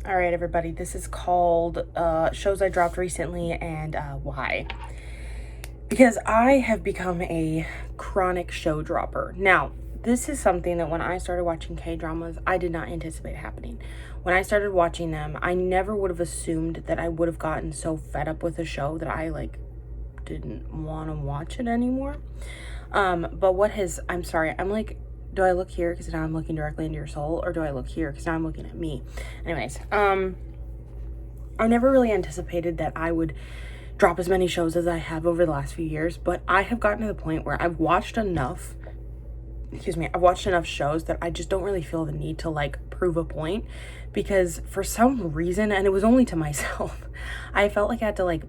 All right, everybody, this is called Shows I Dropped Recently and Why. Because I have become a chronic show dropper. Now, this is something that when I started watching K-dramas, I did not anticipate happening. When I started watching them, I never would have assumed that I would have gotten so fed up with a show that I, didn't want to watch it anymore. But I'm sorry, do I look here because now I'm looking directly into your soul, or do I look here because now I'm looking at me? Anyways, I never really anticipated that I would drop as many shows as I have over the last few years, but I have gotten to the point where I've watched enough shows that I just don't really feel the need to prove a point, because for some reason, and it was only to myself, I felt like I had to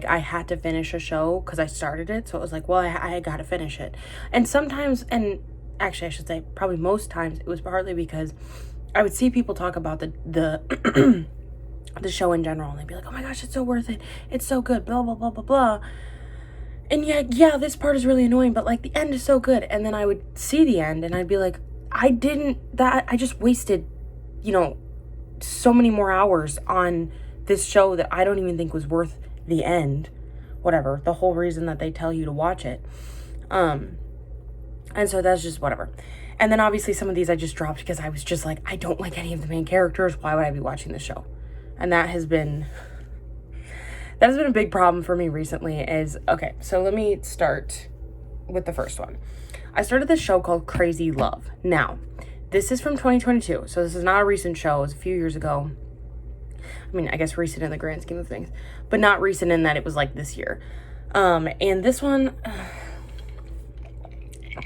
I had to finish a show because I started it. So it was I got to finish it. And sometimes, and actually I should say probably most times, it was partly because I would see people talk about the the show in general, and they'd be like, oh my gosh, it's so worth it, it's so good, blah blah blah blah blah. And yeah, this part is really annoying, but the end is so good. And then I would see the end and I'd be like, I just wasted, so many more hours on this show that I don't even think was worth the end, whatever, the whole reason that they tell you to watch it. And so that's just whatever. And then obviously some of these I just dropped because I was just I don't like any of the main characters. Why would I be watching this show? And that has been a big problem for me recently. Okay, so let me start with the first one. I started this show called Crazy Love. Now, this is from 2022, so this is not a recent show. It was a few years ago. I mean, I guess recent in the grand scheme of things, but not recent in that it was this year. And this one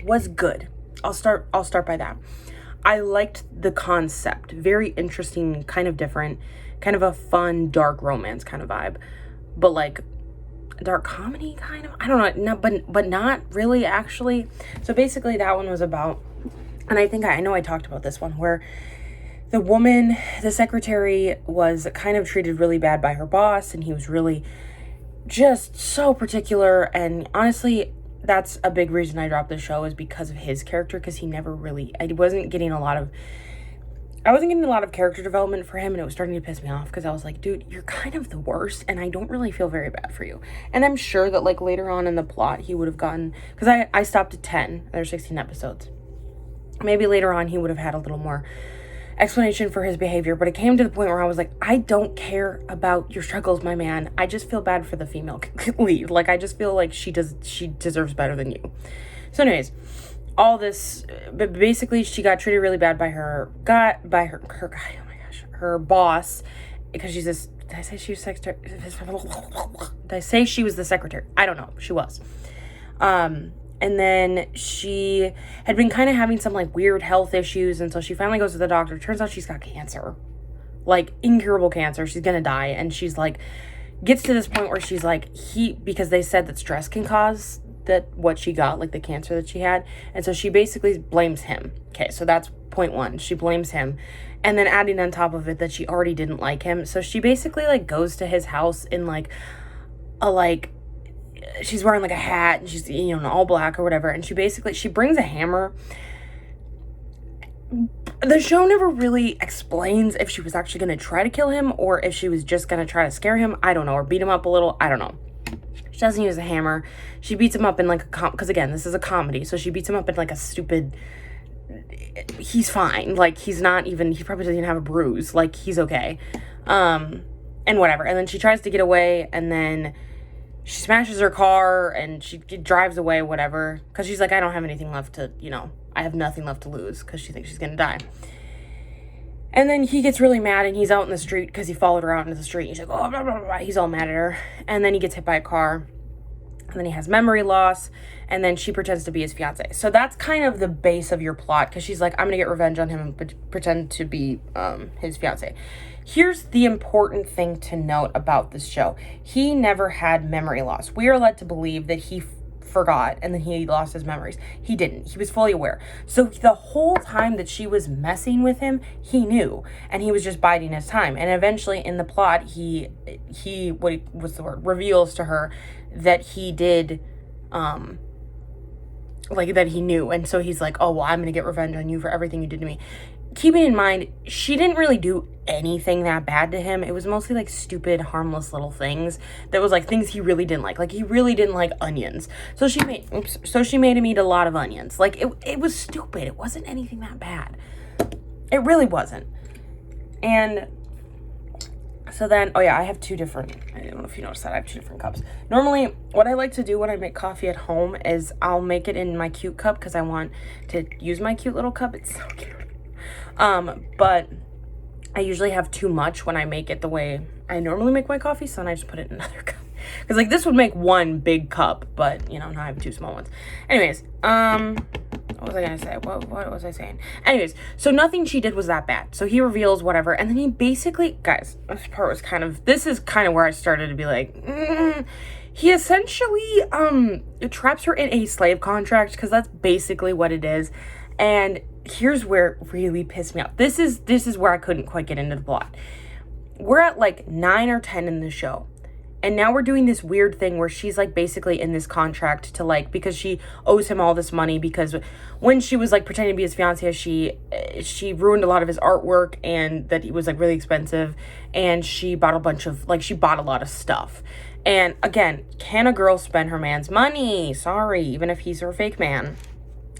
was good. I'll start by that. I liked the concept. Very interesting, kind of different, kind of a fun, dark romance kind of vibe. But dark comedy kind of, I don't know, but not really actually. So basically that one was about, and I know I talked about this one, where the woman, the secretary, was kind of treated really bad by her boss, and he was really just so particular. And honestly, that's a big reason I dropped the show, is because of his character, because I wasn't getting a lot of character development for him, and it was starting to piss me off, because I was like, dude, you're kind of the worst, and I don't really feel very bad for you. And I'm sure that later on in the plot he would have gotten, because I stopped at 10, there's 16 episodes. Maybe later on he would have had a little more explanation for his behavior, but it came to the point where I was like, I don't care about your struggles, my man. I just feel bad for the female lead. I just feel like she deserves better than you. So anyways, all this, but basically she got treated really bad by her guy, oh my gosh, her boss, because she's this, did I say she was secretary? Did I say she was the secretary? I don't know. She was. And then she had been kind of having some weird health issues, and so she finally goes to the doctor. Turns out she's got cancer, incurable cancer. She's gonna die, and she's gets to this point where she's because they said that stress can cause what she got, the cancer that she had, and so she basically blames him. Okay, so that's point one. She blames him, and then adding on top of it that she already didn't like him, so she basically goes to his house in she's wearing a hat, and she's in all black or whatever, and she brings a hammer. The show never really explains if she was actually going to try to kill him, or if she was just going to try to scare him. I don't know, or beat him up a little. I don't know. She doesn't use a hammer. She beats him up in because again, this is a comedy, so she beats him up in a stupid, he's fine. He's not even, he probably doesn't even have a bruise. He's okay. And whatever. And then she tries to get away, and then she smashes her car, and she drives away, whatever, because she's I don't have anything left to, I have nothing left to lose, because she thinks she's gonna die. And then he gets really mad, and he's out in the street, because he followed her out into the street. He's oh, blah, blah, blah, blah. He's all mad at her. And then he gets hit by a car, and then he has memory loss, and then she pretends to be his fiance. So that's kind of the base of your plot, because she's I'm gonna get revenge on him and pretend to be his fiance. Here's the important thing to note about this show. He never had memory loss. We are led to believe that he forgot and then he lost his memories. He didn't. He was fully aware. So the whole time that she was messing with him, he knew, and he was just biding his time. And eventually in the plot, he reveals to her that he did, that he knew. And so he's oh, well, I'm going to get revenge on you for everything you did to me. keeping in mind, she didn't really do anything that bad to him. It was mostly like stupid, harmless little things that was like things he really didn't like. Like he really didn't like onions. So she made him eat a lot of onions. Like it was stupid. It wasn't anything that bad. It really wasn't. And so then, oh yeah, I have two different, I don't know if you noticed that, I have two different cups. Normally, what I like to do when I make coffee at home is I'll make it in my cute cup because I want to use my cute little cup. It's so cute. But I usually have too much when I make it the way I normally make my coffee, so then I just put it in another cup. Because, like, this would make one big cup, but, you know, now I have two small ones. Anyways, what was I gonna say? What was I saying? Anyways, so nothing she did was that bad. So he reveals whatever, and then he basically, guys, this is kind of where I started to be like, he essentially, traps her in a slave contract, because that's basically what it is. And here's where it really pissed me off. This is where I couldn't quite get into the plot. We're at like 9 or 10 in the show. And now we're doing this weird thing where she's like basically in this contract to like, because she owes him all this money, because when she was like pretending to be his fiance, she ruined a lot of his artwork, and that he was like really expensive, and she bought a lot of stuff. And again, can a girl spend her man's money? Sorry, even if he's her fake man.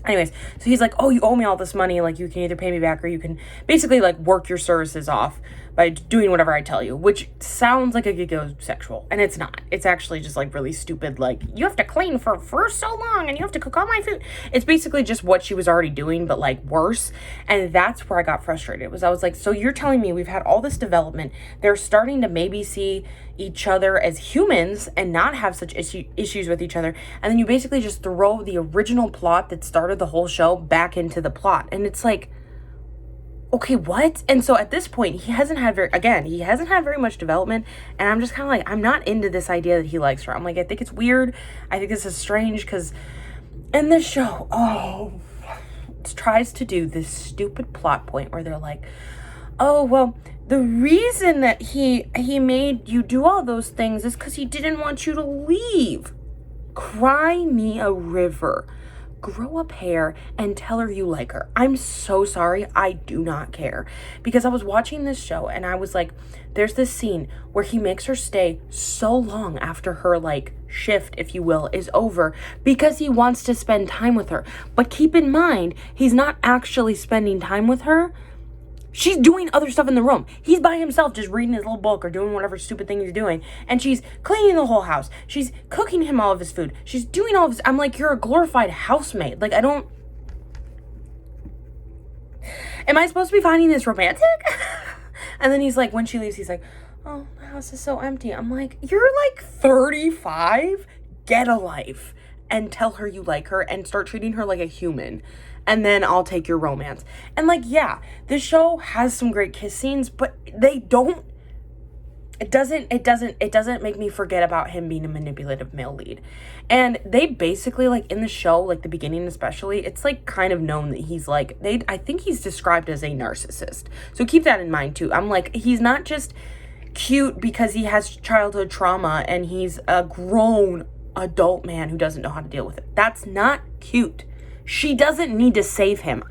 Anyways, so he's like, oh, you owe me all this money, like, you can either pay me back or you can basically, like, work your services off by doing whatever I tell you, which sounds like it goes sexual, and it's not. It's actually just, like, really stupid, like, you have to clean for so long, and you have to cook all my food. It's basically just what she was already doing, but, like, worse, and that's where I got frustrated. I was like, so you're telling me we've had all this development, they're starting to maybe see each other as humans and not have such issues with each other, and then you basically just throw the original plot that started the whole show back into the plot, and it's like, okay, what? And so at this point, he hasn't had very much development, and I'm just kind of like, I'm not into this idea that he likes her. I'm like, I think it's weird, I think this is strange, because in this show, it tries to do this stupid plot point where they're like, oh, well, the reason that he made you do all those things is because he didn't want you to leave. Cry me a river. Grow up hair and tell her you like her. I'm so sorry. I do not care. Because I was watching this show and I was like, there's this scene where he makes her stay so long after her, like, shift, if you will, is over because he wants to spend time with her. But keep in mind, he's not actually spending time with her. She's doing other stuff in the room. He's by himself just reading his little book or doing whatever stupid thing he's doing. And she's cleaning the whole house. She's cooking him all of his food. She's doing all of his... I'm like, you're a glorified housemaid. Like, I don't... Am I supposed to be finding this romantic? And then he's like, when she leaves, he's like, oh, the house is so empty. I'm like, you're like 35? Get a life. And tell her you like her and start treating her like a human. And then I'll take your romance. And like, yeah, this show has some great kiss scenes, but it doesn't make me forget about him being a manipulative male lead. And they basically, like, in the show, like the beginning especially, it's like kind of known that he's like, I think he's described as a narcissist. So keep that in mind too. I'm like, he's not just cute because he has childhood trauma and he's a grown adult man who doesn't know how to deal with it. That's not cute. She doesn't need to save him.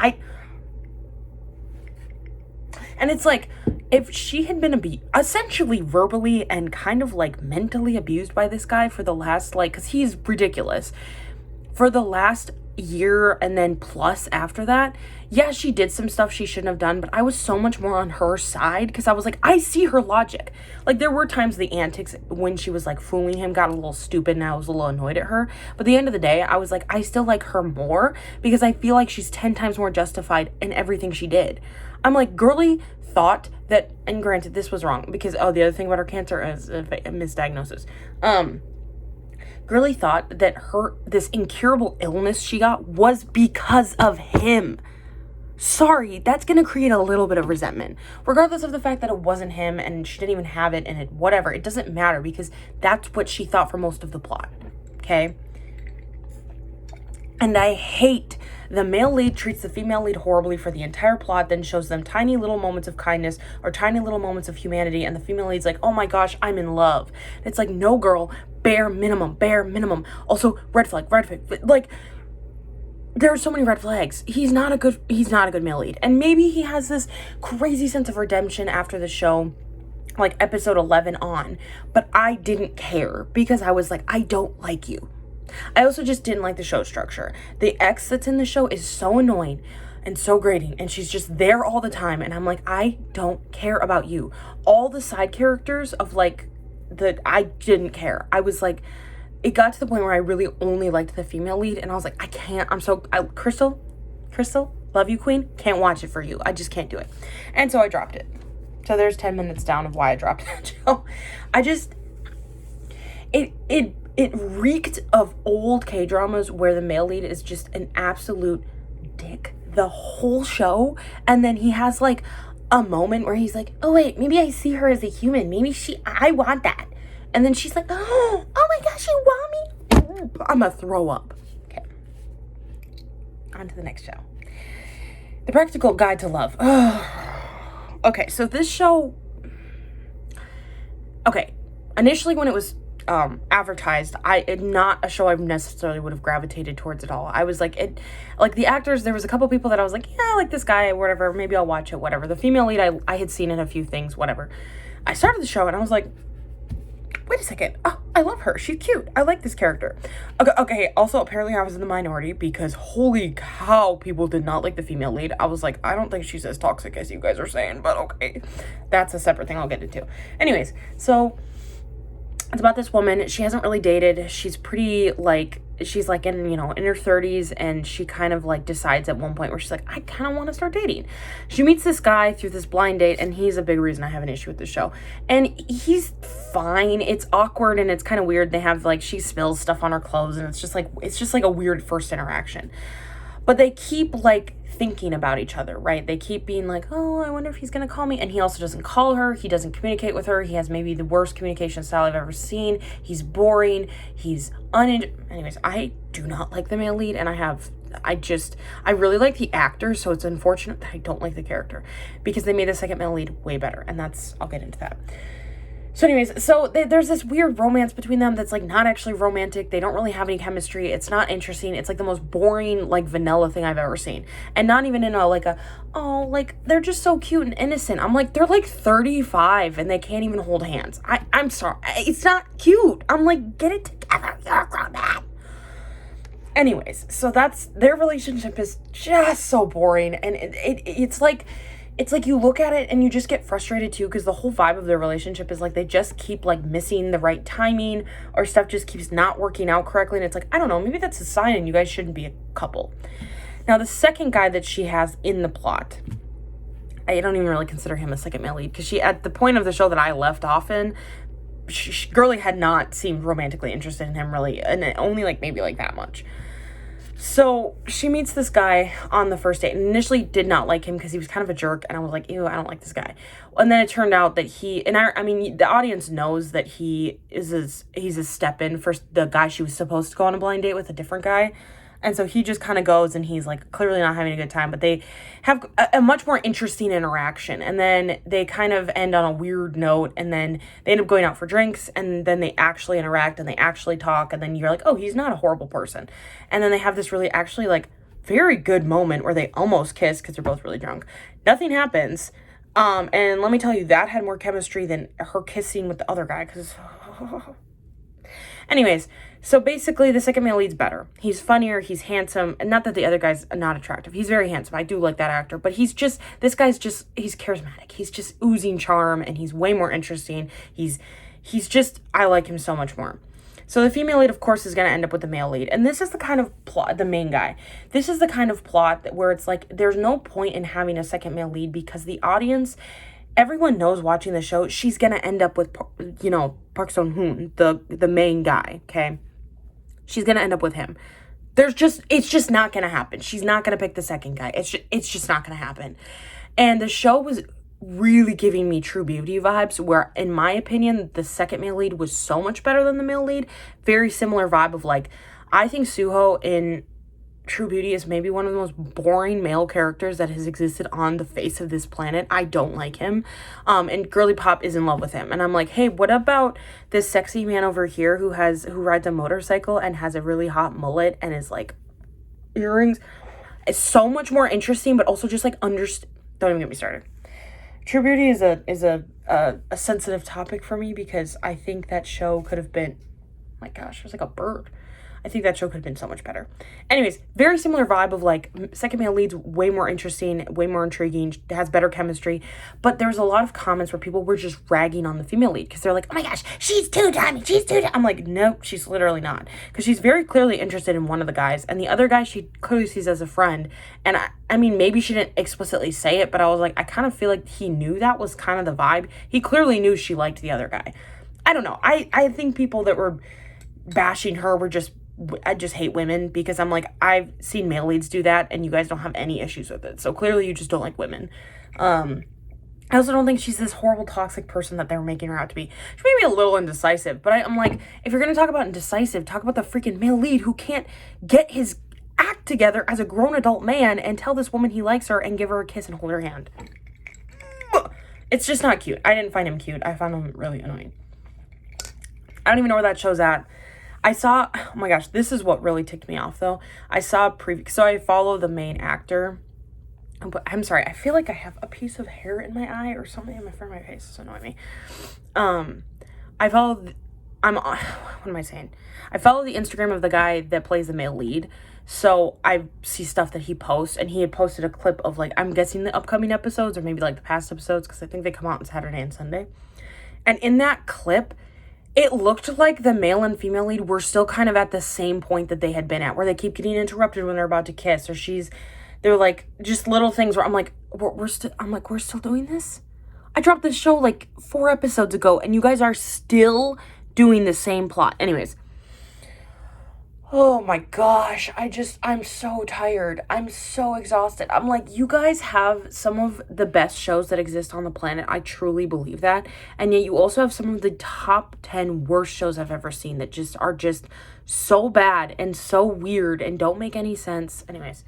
And it's like, if she had been essentially verbally and kind of like mentally abused by this guy for the last, like, because he's ridiculous, for the last year and then plus after that, yeah, she did some stuff she shouldn't have done, but I was so much more on her side because I was like, I see her logic. Like, there were times the antics when she was like fooling him got a little stupid and I was a little annoyed at her, but at the end of the day, I was like, I still like her more because I feel like she's 10 times more justified in everything she did. I'm like, girly thought that, and granted this was wrong because, oh, the other thing about her cancer is a misdiagnosis. Girly thought that this incurable illness she got was because of him. Sorry, that's going to create a little bit of resentment. Regardless of the fact that it wasn't him and she didn't even have it and whatever, it doesn't matter because that's what she thought for most of the plot. Okay? And I hate the male lead treats the female lead horribly for the entire plot, then shows them tiny little moments of kindness or tiny little moments of humanity, and the female lead's like, oh my gosh, I'm in love. And it's like, no girl, bare minimum. Also, red flag. Like, there are so many red flags. He's not a good male lead. And maybe he has this crazy sense of redemption after the show, like episode 11 on, but I didn't care because I was like, I don't like you. I also just didn't like the show structure. The ex that's in the show is so annoying and so grating, and she's just there all the time, and I'm like, I don't care about you. All the side characters of like I didn't care. I was like, it got to the point where I really only liked the female lead, and I was like, I can't, Crystal, love you, queen, can't watch it for you. I just can't do it. And so I dropped it. So there's 10 minutes down of why I dropped that show. It reeked of old K-dramas where the male lead is just an absolute dick the whole show. And then he has like a moment where he's like, oh wait, maybe I see her as a human. Maybe I want that. And then she's like, oh my gosh, you want me? I'm gonna throw up. Okay. On to the next show. The Practical Guide to Love. Okay, so this show, initially when it was advertised, not a show I necessarily would have gravitated towards at all. I was like, the actors, there was a couple people that I was like, yeah, I like this guy, whatever, maybe I'll watch it, whatever. The female lead, I had seen in a few things, whatever. I started the show and I was like, wait a second, oh, I love her, she's cute, I like this character. Okay, also apparently I was in the minority because holy cow, people did not like the female lead. I was like, I don't think she's as toxic as you guys are saying, but okay, that's a separate thing I'll get into. Anyways, so it's about this woman. She hasn't really dated. She's pretty like, she's like in her 30s, and she kind of like decides at one point where she's like, I kind of want to start dating. She meets this guy through this blind date, and he's a big reason I have an issue with the show. And he's fine. It's awkward and it's kind of weird. They have like, she spills stuff on her clothes, and it's just like a weird first interaction. But they keep like thinking about each other, right? They keep being like, oh, I wonder if he's gonna call me. And he also doesn't call her. He doesn't communicate with her. He has maybe the worst communication style I've ever seen. He's boring. He's anyways, I do not like the male lead, and I really like the actor, so it's unfortunate that I don't like the character because they made the second male lead way better, and I'll get into that. So anyways, there's this weird romance between them that's like not actually romantic. They don't really have any chemistry. It's not interesting. It's like the most boring, like vanilla thing I've ever seen. And not even in they're just so cute and innocent. I'm like, they're like 35 and they can't even hold hands. I'm sorry. It's not cute. I'm like, get it together. You're a grown man. Anyways, so their relationship is just so boring. And it's like you look at it and you just get frustrated too, because the whole vibe of their relationship is like they just keep like missing the right timing, or stuff just keeps not working out correctly, and it's like, I don't know, maybe that's a sign and you guys shouldn't be a couple. Now the second guy that she has in the plot, I don't even really consider him a second male lead, because she, at the point of the show that I left off in, Girly had not seemed romantically interested in him really, and only like maybe like that much. So she meets this guy on the first date, and initially did not like him because he was kind of a jerk, and I was like, ew, I don't like this guy. And then it turned out that I mean, the audience knows that he's a step in for the guy she was supposed to go on a blind date with, a different guy. And so he just kind of goes, and he's like clearly not having a good time, but they have a much more interesting interaction. And then they kind of end on a weird note, and then they end up going out for drinks, and then they actually interact and they actually talk. And then you're like, oh, he's not a horrible person. And then they have this really actually like very good moment where they almost kiss because they're both really drunk. Nothing happens. And let me tell you, that had more chemistry than her kissing with the other guy, because anyways, so basically the second male lead's better. He's funnier, he's handsome, and not that the other guy's not attractive. He's very handsome. I do like that actor, but he's charismatic. He's just oozing charm, and he's way more interesting. I like him so much more. So the female lead, of course, is going to end up with the male lead. And this is the kind of plot, the main guy. This is the kind of plot where it's like, there's no point in having a second male lead, because the audience, everyone knows watching the show, she's going to end up with, Park Sung-hoon, the main guy, okay? She's going to end up with him. It's just not going to happen. She's not going to pick the second guy. It's just not going to happen. And the show was really giving me True Beauty vibes, where, in my opinion, the second male lead was so much better than the male lead. Very similar vibe of like, I think Suho in True Beauty is maybe one of the most boring male characters that has existed on the face of this planet. I don't like him. And Girly Pop is in love with him. And I'm like, hey, what about this sexy man over here who rides a motorcycle and has a really hot mullet and is like earrings. It's so much more interesting, but also just like don't even get me started. True Beauty is a sensitive topic for me because I think that show could have been, oh my gosh, it was like a bird. I think that show could have been so much better. Anyways, very similar vibe of like second male leads, way more interesting, way more intriguing, has better chemistry. But there was a lot of comments where people were just ragging on the female lead because they're like, oh my gosh, she's too dummy, she's too dumb. I'm like, nope, she's literally not. Because she's very clearly interested in one of the guys, and the other guy she clearly sees as a friend. And I mean, maybe she didn't explicitly say it, but I was like, I kind of feel like he knew that was kind of the vibe. He clearly knew she liked the other guy. I don't know. I think people that were bashing her were I just hate women because I'm like, I've seen male leads do that and you guys don't have any issues with it. So clearly you just don't like women. I also don't think she's this horrible toxic person that they're making her out to be. She may be a little indecisive, but I'm like, if you're going to talk about indecisive, talk about the freaking male lead who can't get his act together as a grown adult man and tell this woman he likes her and give her a kiss and hold her hand. It's just not cute. I didn't find him cute. I found him really annoying. I don't even know where that show's at. Oh my gosh, this is what really ticked me off though. I saw a preview, so I follow the main actor. But I'm sorry, I feel like I have a piece of hair in my eye or something in front of my face. It's annoying me. I follow the Instagram of the guy that plays the male lead. So I see stuff that he posts, and he had posted a clip of like, I'm guessing the upcoming episodes or maybe like the past episodes, because I think they come out on Saturday and Sunday. And in that clip, it looked like the male and female lead were still kind of at the same point that they had been at, where they keep getting interrupted when they're about to kiss, or they're like, just little things where I'm like, we're still doing this? I dropped this show like 4 episodes ago, and you guys are still doing the same plot. Anyways. Oh my gosh, I'm so tired. I'm so exhausted. I'm like, you guys have some of the best shows that exist on the planet. I truly believe that. And yet you also have some of the top 10 worst shows I've ever seen that are just so bad and so weird and don't make any sense. Anyways,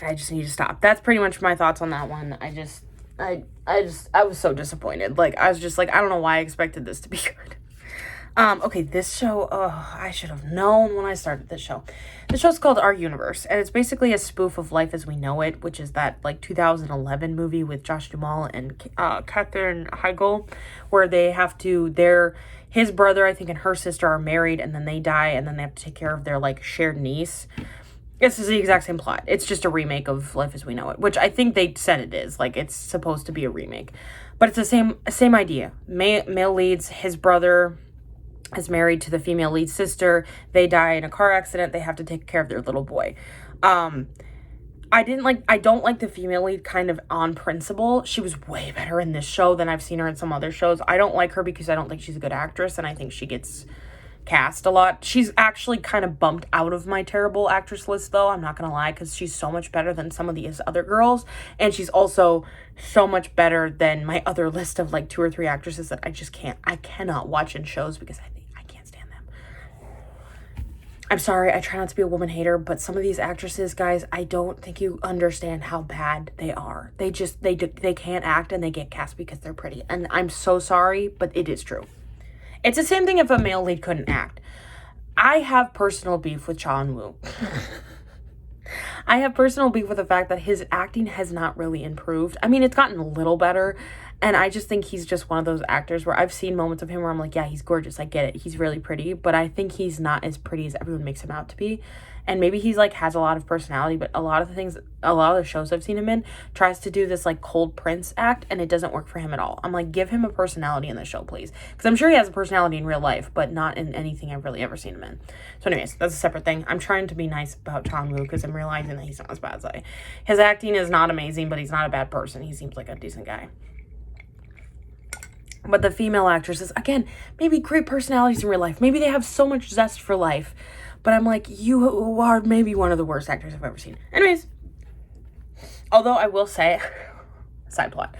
I just need to stop. That's pretty much my thoughts on that one. I was so disappointed. Like, I was just like, I don't know why I expected this to be good. Okay, this show, I should have known when I started this show. This show's called Our Universe, and it's basically a spoof of Life as We Know It, which is that, like, 2011 movie with Josh Duhamel and Katherine Heigl, where they have to, his brother, I think, and her sister are married, and then they die, and then they have to take care of their, like, shared niece. This is the exact same plot. It's just a remake of Life as We Know It, which I think they said it is. Like, it's supposed to be a remake. But it's the same idea. Male leads, his brother is married to the female lead sister. They die in a car accident. They have to take care of their little boy. I don't like the female lead kind of on principle. She was way better in this show than I've seen her in some other shows. I don't like her because I don't think she's a good actress, and I think she gets cast a lot. She's actually kind of bumped out of my terrible actress list though, I'm not gonna lie, because she's so much better than some of these other girls, and she's also so much better than my other list of like 2 or 3 actresses that I cannot watch in shows because I can't stand them. I'm sorry, I try not to be a woman hater, but some of these actresses, guys, I don't think you understand how bad they are. They can't act, and they get cast because they're pretty, and I'm so sorry, but it is true. It's the same thing if a male lead couldn't act. I have personal beef with Cha Eun-woo. I have personal beef with the fact that his acting has not really improved. I mean, it's gotten a little better, and I just think he's just one of those actors where I've seen moments of him where I'm like, yeah, he's gorgeous, I get it, he's really pretty, but I think he's not as pretty as everyone makes him out to be. And maybe he's like has a lot of personality, but a lot of the shows I've seen him in tries to do this like cold prince act, and it doesn't work for him at all. I'm like, give him a personality in the show, please. Because I'm sure he has a personality in real life, but not in anything I've really ever seen him in. So anyways, that's a separate thing. I'm trying to be nice about Cha Eun-woo because I'm realizing that he's not as bad as his acting is not amazing, but he's not a bad person. He seems like a decent guy. But the female actresses, again, maybe great personalities in real life. Maybe they have so much zest for life. But I'm like, you are maybe one of the worst actors I've ever seen. Anyways, although I will say, side plot,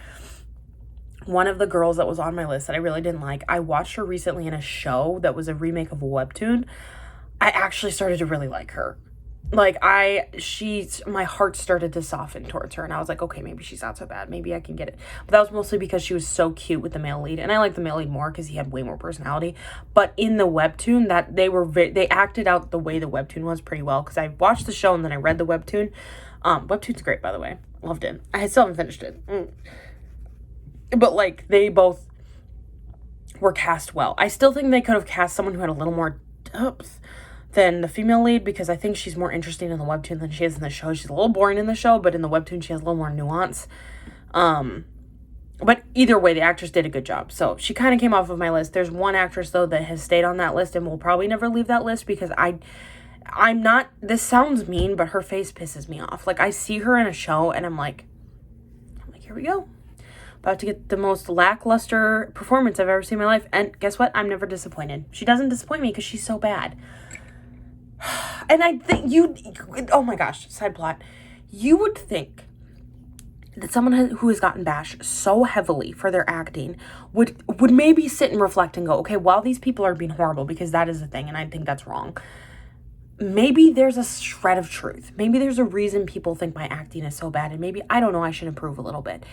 one of the girls that was on my list that I really didn't like, I watched her recently in a show that was a remake of a webtoon. I actually started to really like her. Like, my heart started to soften towards her, and I was like, okay, maybe she's not so bad. Maybe I can get it. But that was mostly because she was so cute with the male lead, and I like the male lead more because he had way more personality. But in the webtoon, that they acted out the way the webtoon was pretty well, because I watched the show and then I read the webtoon. Webtoon's great, by the way. Loved it. I still haven't finished it. But, like, they both were cast well. I still think they could have cast someone who had a little more depth than the female lead, because I think she's more interesting in the webtoon than she is in the show. She's a little boring in the show, but in the webtoon she has a little more nuance. But either way, the actress did a good job. So she kind of came off of my list. There's one actress, though, that has stayed on that list and will probably never leave that list, because I'm not, this sounds mean, but her face pisses me off. Like, I see her in a show and I'm like, here we go. About to get the most lackluster performance I've ever seen in my life. And guess what? I'm never disappointed. She doesn't disappoint me because she's so bad. And I think oh my gosh, side plot. You would think that someone who has gotten bashed so heavily for their acting would maybe sit and reflect and go, okay, while these people are being horrible, because that is a thing, and I think that's wrong, maybe there's a shred of truth. Maybe there's a reason people think my acting is so bad, and maybe, I don't know, I should improve a little bit.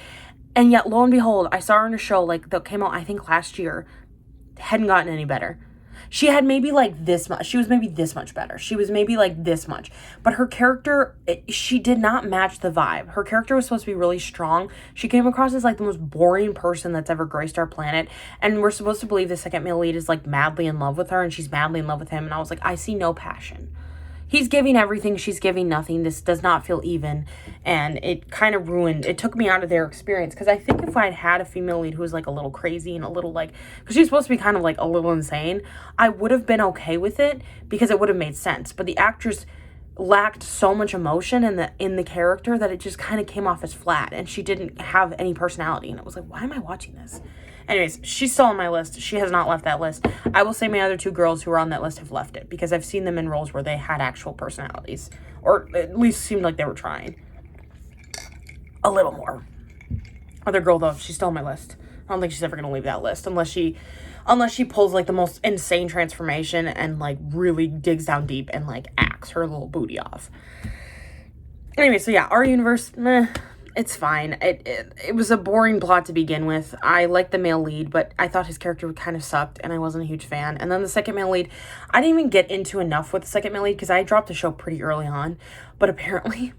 And yet, lo and behold, I saw her in a show, like, that came out, I think, last year, hadn't gotten any better. She had maybe, like, this much. She was maybe this much better. She was maybe, like, this much. But her character, she did not match the vibe. Her character was supposed to be really strong. She came across as, like, the most boring person that's ever graced our planet. And we're supposed to believe the second male lead is, like, madly in love with her, and she's madly in love with him. And I was like, I see no passion. He's giving everything, she's giving nothing. This does not feel even. And it kind of it took me out of their experience. Because I think if I'd had a female lead who was, like, a little crazy and a little, like, because she's supposed to be kind of, like, a little insane, I would have been okay with it because it would have made sense. But the actress lacked so much emotion in the character that it just kind of came off as flat. And she didn't have any personality. And it was like, why am I watching this? Anyways, she's still on my list. She has not left that list. I will say my other two girls who are on that list have left it, because I've seen them in roles where they had actual personalities, or at least seemed like they were trying a little more. Other girl, though, she's still on my list. I don't think she's ever going to leave that list unless she pulls, like, the most insane transformation and, like, really digs down deep and, like, acts her little booty off. Anyway, so yeah, our universe, meh. It's fine. It was a boring plot to begin with. I liked the male lead, but I thought his character kind of sucked, and I wasn't a huge fan. And then the second male lead, I didn't even get into enough with the second male lead because I dropped the show pretty early on. But apparently,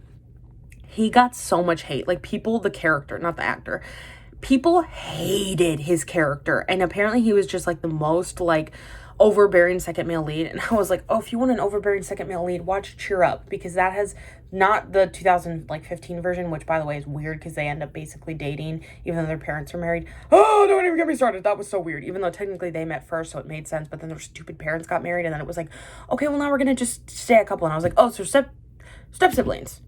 he got so much hate. Like, people, the character, not the actor, people hated his character. And apparently, he was just, like, the most, like, overbearing second male lead. And I was like, oh, if you want an overbearing second male lead, watch Cheer Up, because that has not the 2015 version, which, by the way, is weird because they end up basically dating even though their parents are married. Oh, don't even get me started. That was so weird, even though technically they met first, so it made sense, but then their stupid parents got married, and then it was like, okay, well, now we're gonna just stay a couple. And I was like, oh, so step siblings.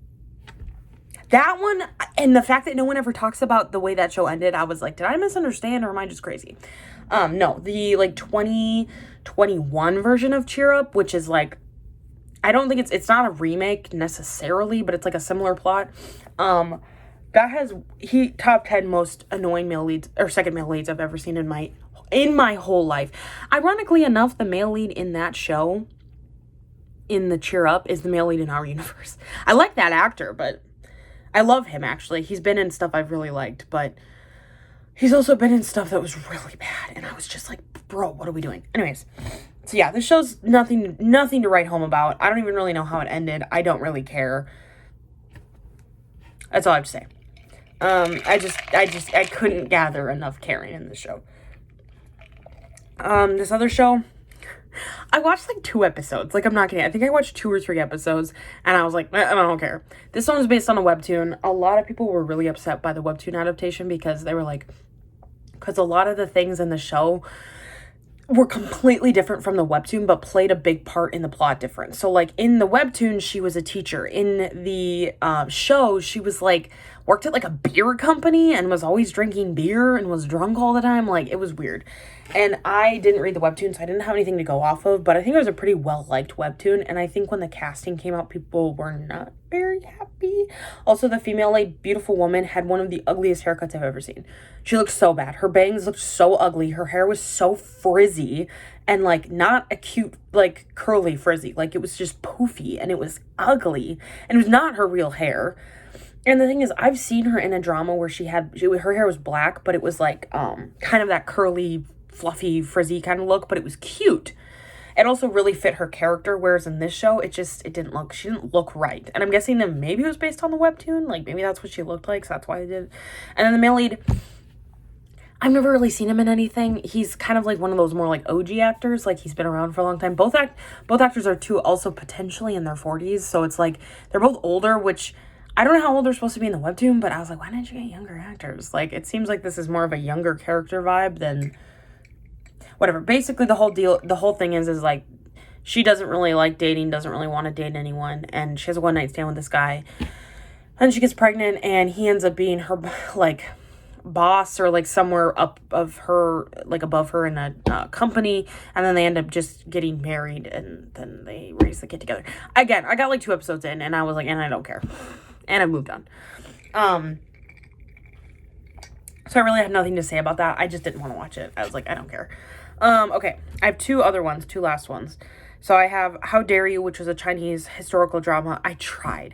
That one, and the fact that no one ever talks about the way that show ended, I was like, did I misunderstand, or am I just crazy? No, the, like, 2021 version of Cheer Up, which is, like, I don't think it's not a remake necessarily, but it's, like, a similar plot. That has, top 10 most annoying male leads, or second male leads I've ever seen in my whole life. Ironically enough, the male lead in that show, in the Cheer Up, is the male lead in our universe. I like that actor, but I love him, actually. He's been in stuff I've really liked, but he's also been in stuff that was really bad, and I was just like, bro, what are we doing? Anyways, so yeah, this show's nothing to write home about. I don't even really know how it ended. I don't really care. That's all I have to say. I couldn't gather enough caring in this show. This other show, I watched like 2 episodes. Like, I'm not kidding. I think I watched 2 or 3 episodes, and I was like, I don't care. This one was based on a webtoon. A lot of people were really upset by the webtoon adaptation because they were like, because a lot of the things in the show were completely different from the webtoon, but played a big part in the plot difference. So, like, in the webtoon, she was a teacher. In the show, she was, like, worked at like a beer company and was always drinking beer and was drunk all the time. Like, it was weird. And I didn't read the webtoon, so I didn't have anything to go off of, but I think it was a pretty well-liked webtoon, and I think when the casting came out, people were not very happy. Also, the female lead, beautiful woman, had one of the ugliest haircuts I've ever seen. She looked so bad. Her bangs looked so ugly. Her hair was so frizzy, and like not a cute, like curly frizzy. Like, it was just poofy, and it was ugly, and it was not her real hair. And the thing is, I've seen her in a drama where her hair was black, but it was like kind of that curly, fluffy, frizzy kind of look, but it was cute. It also really fit her character, whereas in this show, she didn't look right. And I'm guessing that maybe it was based on the webtoon, like maybe that's what she looked like, so that's why I did. And then the male lead, I've never really seen him in anything. He's kind of like one of those more like OG actors, like he's been around for a long time. Both actors are too also potentially in their 40s, so it's like they're both older, which I don't know how old they're supposed to be in the webtoon, but I was like, why didn't you get younger actors? Like, it seems like this is more of a younger character vibe than whatever. Basically, the whole thing is like, she doesn't really like dating, doesn't really want to date anyone, and she has a one-night stand with this guy, and she gets pregnant, and he ends up being her, like, boss, or like somewhere up of her, like above her in a company, and then they end up just getting married, and then they raise the kid together. Again, I got like 2 episodes in, and I was like, and I don't care, and I moved on. So I really had nothing to say about that. I just didn't want to watch it. I was like, I don't care. Okay, I have 2 last ones. So I have How Dare You, which was a Chinese historical drama. I tried.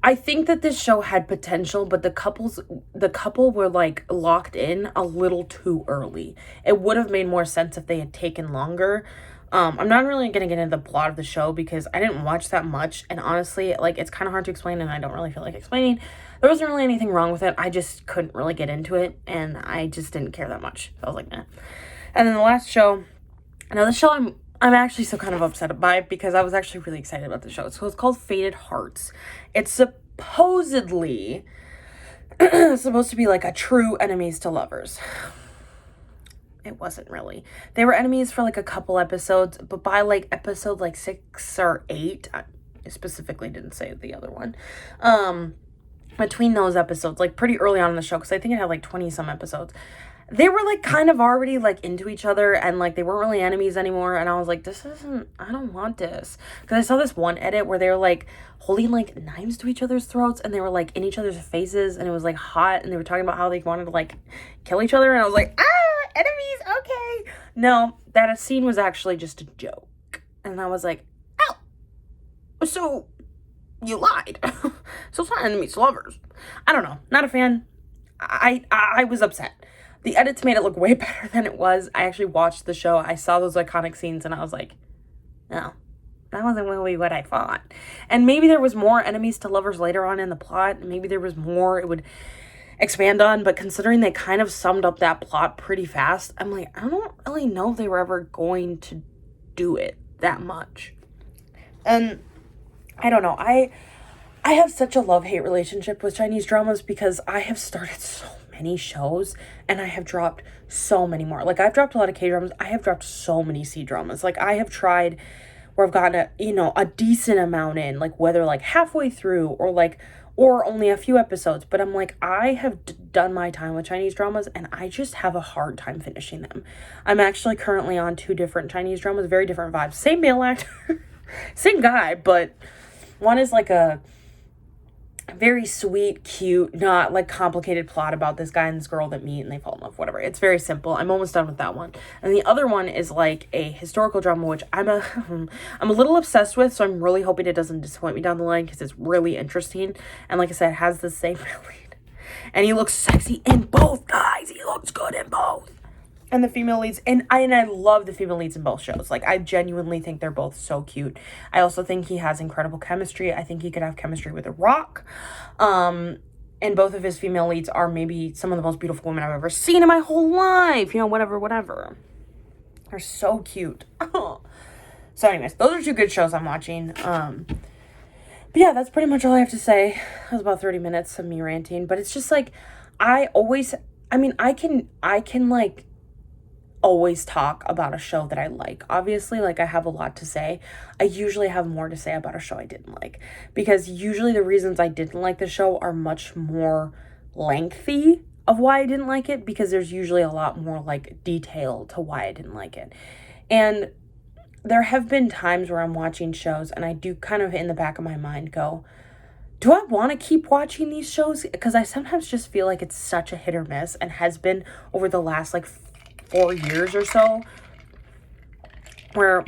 I think that this show had potential, but the couple were like locked in a little too early. It would have made more sense if they had taken longer. I'm not really going to get into the plot of the show because I didn't watch that much, and honestly, like, it's kind of hard to explain, and I don't really feel like explaining. There wasn't really anything wrong with it. I just couldn't really get into it, and I just didn't care that much. So I was like, nah. And then the last show, now this show I'm actually so kind of upset by it because I was actually really excited about the show. So it's called Fated Hearts. It's supposedly supposed to be like a true enemies to lovers. It wasn't really. They were enemies for like a couple episodes, but by like episode like 6 or 8, I specifically didn't say the other one, between those episodes, like pretty early on in the show, because I think it had like 20 some episodes, they were like kind of already like into each other, and like they weren't really enemies anymore, and I was like, I don't want this, because I saw this one edit where they were like holding like knives to each other's throats, and they were like in each other's faces, and it was like hot, and they were talking about how they wanted to like kill each other, and I was like, enemies, okay. No, that scene was actually just a joke, and I was like, oh, so you lied. So it's not enemies to lovers. I don't know, not a fan. I was upset. The edits made it look way better than it was. I actually watched the show. I saw those iconic scenes, and I was like, no, that wasn't really what I thought. And maybe there was more enemies to lovers later on in the plot. Maybe there was more it would expand on. But considering they kind of summed up that plot pretty fast, I'm like, I don't really know if they were ever going to do it that much. And I don't know. I have such a love-hate relationship with Chinese dramas because I have started so many shows and I have dropped so many more. Like, I've dropped a lot of K-dramas. I have dropped so many C-dramas. Like, I have tried where I've gotten a decent amount in, like whether like halfway through or only a few episodes. But I'm like, I have done my time with Chinese dramas and I just have a hard time finishing them. I'm actually currently on 2 different Chinese dramas, very different vibes. Same male actor, same guy, but one is like a very sweet, cute, not like complicated plot about this guy and this girl that meet and they fall in love, whatever. It's very simple. I'm almost done with that one. And the other one is like a historical drama, which I'm a little obsessed with, so I'm really hoping it doesn't disappoint me down the line because it's really interesting. And like I said, it has the same lead. And he looks sexy in both, guys. He looks good in both. And the female leads, and I love the female leads in both shows. Like, I genuinely think they're both so cute. I also think he has incredible chemistry. I think he could have chemistry with a rock. And both of his female leads are maybe some of the most beautiful women I've ever seen in my whole life. Whatever. They're so cute. So anyways, those are 2 good shows I'm watching. But yeah, that's pretty much all I have to say. That was about 30 minutes of me ranting. But it's just like, I can always talk about a show that I like. Obviously, like, I have a lot to say. I usually have more to say about a show I didn't like, because usually the reasons I didn't like the show are much more lengthy of why I didn't like it, because there's usually a lot more like detail to why I didn't like it. And there have been times where I'm watching shows and I do kind of in the back of my mind go, do I want to keep watching these shows? Because I sometimes just feel like it's such a hit or miss, and has been over the last like 4 years or so. Where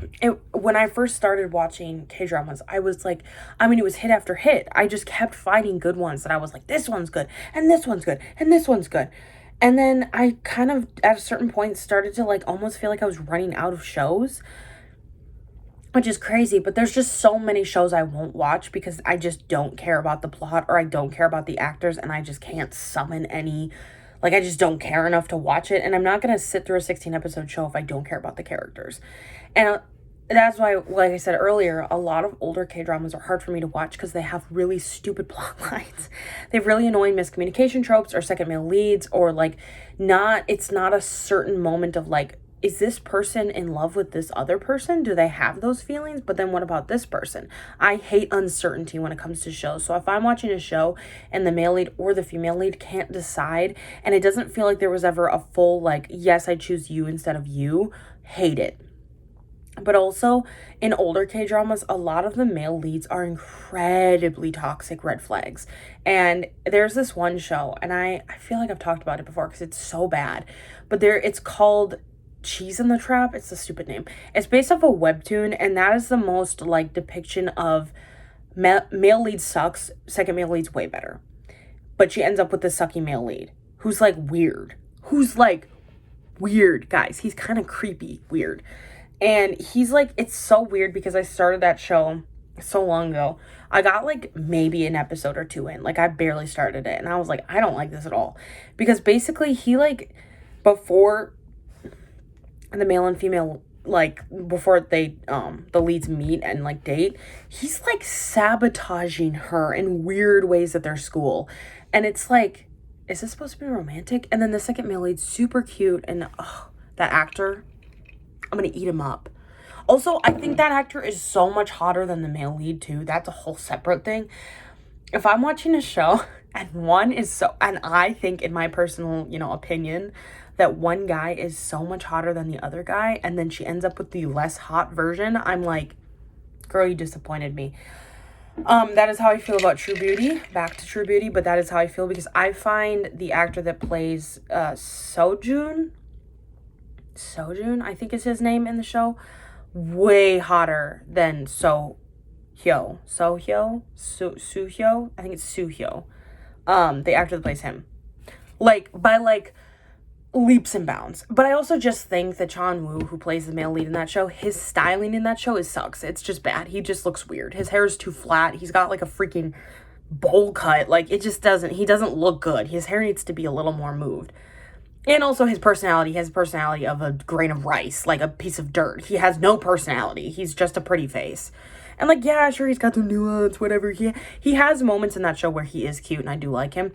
when I first started watching K-dramas, I was like, I mean, it was hit after hit. I just kept finding good ones that I was like, this one's good, and this one's good, and this one's good. And then I kind of, at a certain point, started to like almost feel like I was running out of shows, which is crazy, but there's just so many shows I won't watch because I just don't care about the plot, or I don't care about the actors, and I just can't summon any, like, I just don't care enough to watch it. And I'm not going to sit through a 16 episode show if I don't care about the characters. And that's why, like I said earlier, a lot of older K-dramas are hard for me to watch because they have really stupid plot lines. They have really annoying miscommunication tropes, or second male leads, or like it's not a certain moment of like, is this person in love with this other person? Do they have those feelings? But then what about this person? I hate uncertainty when it comes to shows. So if I'm watching a show and the male lead or the female lead can't decide, and it doesn't feel like there was ever a full like, yes, I choose you instead of you, hate it. But also, in older K-dramas, a lot of the male leads are incredibly toxic red flags. And there's this one show, and I feel like I've talked about it before because it's so bad. But it's called Cheese in the Trap. It's a stupid name. It's based off a webtoon, and that is the most like depiction of male lead sucks, second male lead's way better. But she ends up with the sucky male lead who's like weird. Guys. He's kind of creepy weird. And he's like, it's so weird because I started that show so long ago. I got like maybe an episode or two in. Like, I barely started it. And I was like, I don't like this at all. Because basically he like, before the male and female, like before they the leads meet and like date, he's like sabotaging her in weird ways at their school. And it's like, is this supposed to be romantic? And then the second male lead's super cute, and that actor, I'm gonna eat him up. Also, I think that actor is so much hotter than the male lead too. That's a whole separate thing. If I'm watching a show and I think, in my personal, opinion, that one guy is so much hotter than the other guy, and then she ends up with the less hot version, I'm like, girl, you disappointed me. That is how I feel about True Beauty. Back to True Beauty, but that is how I feel because I find the actor that plays Sojun, I think is his name in the show, way hotter than Suhyo. I think it's Suhyo. The actor that plays him. Like, by like leaps and bounds. But I also just think that Chan Woo, who plays the male lead in that show, his styling in that show sucks. It's just bad. He just looks weird. His hair is too flat. He's got like a freaking bowl cut. Like, he doesn't look good. His hair needs to be a little more moved. And also his personality. He has the personality of a grain of rice, like a piece of dirt. He has no personality. He's just a pretty face. And like, yeah, sure, he's got some nuance, whatever. He has moments in that show where he is cute, and I do like him.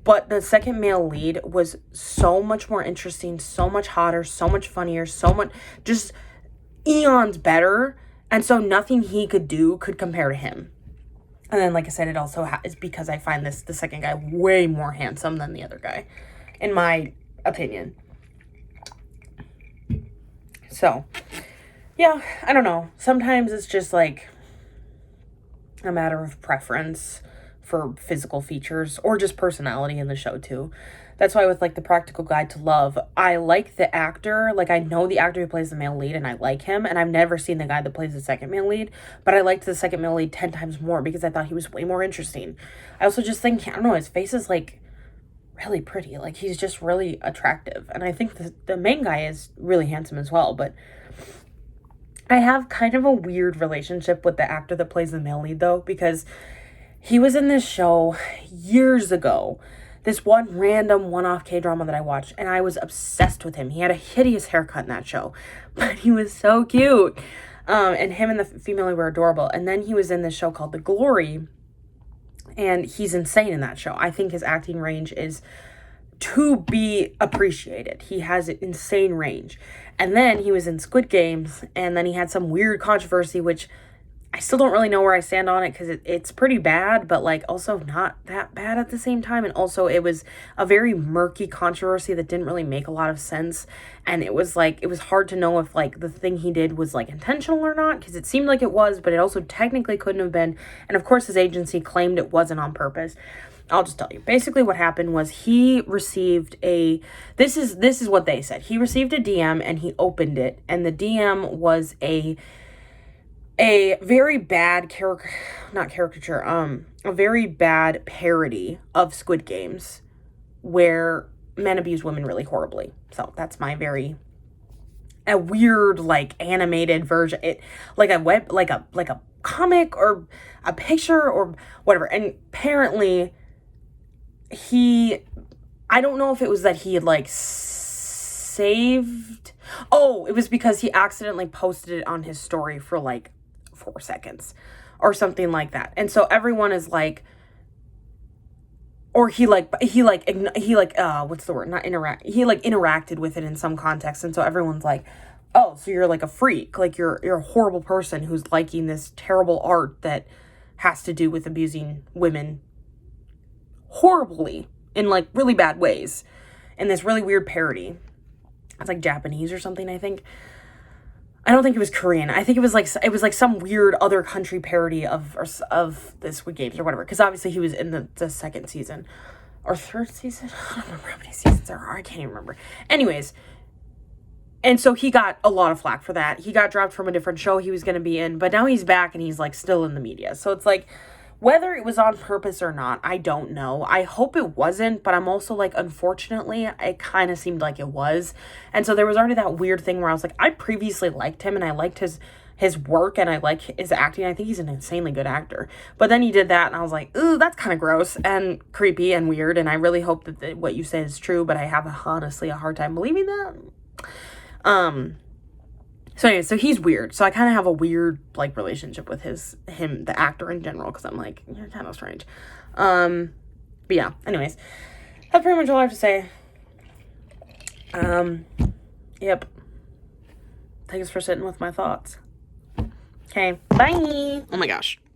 But the second male lead was so much more interesting, so much hotter, so much funnier, so much, just eons better. And so nothing he could do could compare to him. And then, like I said, it also is because I find the second guy way more handsome than the other guy, in my opinion. So, yeah, I don't know. Sometimes it's just like a matter of preference for physical features or just personality in the show too. That's why with like The Practical Guide to Love, I like the actor. Like, I know the actor who plays the male lead and I like him, and I've never seen the guy that plays the second male lead, but I liked the second male lead 10 times more because I thought he was way more interesting. I also just think, I don't know, his face is like really pretty. Like, he's just really attractive. And I think the main guy is really handsome as well, but I have kind of a weird relationship with the actor that plays the male lead though, because he was in this show years ago, this one random one-off K-drama that I watched, and I was obsessed with him. He had a hideous haircut in that show, but he was so cute. And him and the female were adorable. And then he was in this show called The Glory, and he's insane in that show. I think his acting range is to be appreciated. He has an insane range. And then he was in Squid Games, and then he had some weird controversy, which I still don't really know where I stand on it, because it's pretty bad, but like also not that bad at the same time. And also it was a very murky controversy that didn't really make a lot of sense. And it was like, it was hard to know if like the thing he did was like intentional or not, because it seemed like it was, but it also technically couldn't have been. And of course his agency claimed it wasn't on purpose. I'll just tell you. Basically what happened was he received this is what they said. He received a DM and he opened it, and the DM was a very bad a very bad parody of Squid Games, where men abuse women really horribly. So that's a weird, like, animated version. It like a comic or a picture or whatever. And apparently I don't know if it was that he had like saved. Oh, it was because he accidentally posted it on his story for like 4 seconds or something like that. And so everyone is like, or he what's the word? Not interact. He like interacted with it in some context. And so everyone's like, oh, so you're like a freak. Like you're a horrible person who's liking this terrible art that has to do with abusing women horribly in like really bad ways in this really weird parody. It's like Japanese or something, I think. I don't think it was Korean. I think it was like some weird other country parody of the Squid Games or whatever. Because obviously he was in the second season or third season. I don't remember how many seasons there are. I can't even remember. Anyways, and so he got a lot of flack for that. He got dropped from a different show he was going to be in, but now he's back and he's like still in the media. So it's like, whether it was on purpose or not, I don't know. I hope it wasn't, but I'm also like, unfortunately, it kind of seemed like it was. And so there was already that weird thing where I was like, I previously liked him and I liked his work and I like his acting. I think he's an insanely good actor. But then he did that and I was like, ooh, that's kind of gross and creepy and weird. And I really hope that what you said is true, but I have honestly a hard time believing that. So anyway, so he's weird. So I kind of have a weird, like, relationship with the actor in general, because I'm like, you're kind of strange. But yeah, anyways, that's pretty much all I have to say. Yep. Thanks for sitting with my thoughts. Okay, bye. Oh my gosh.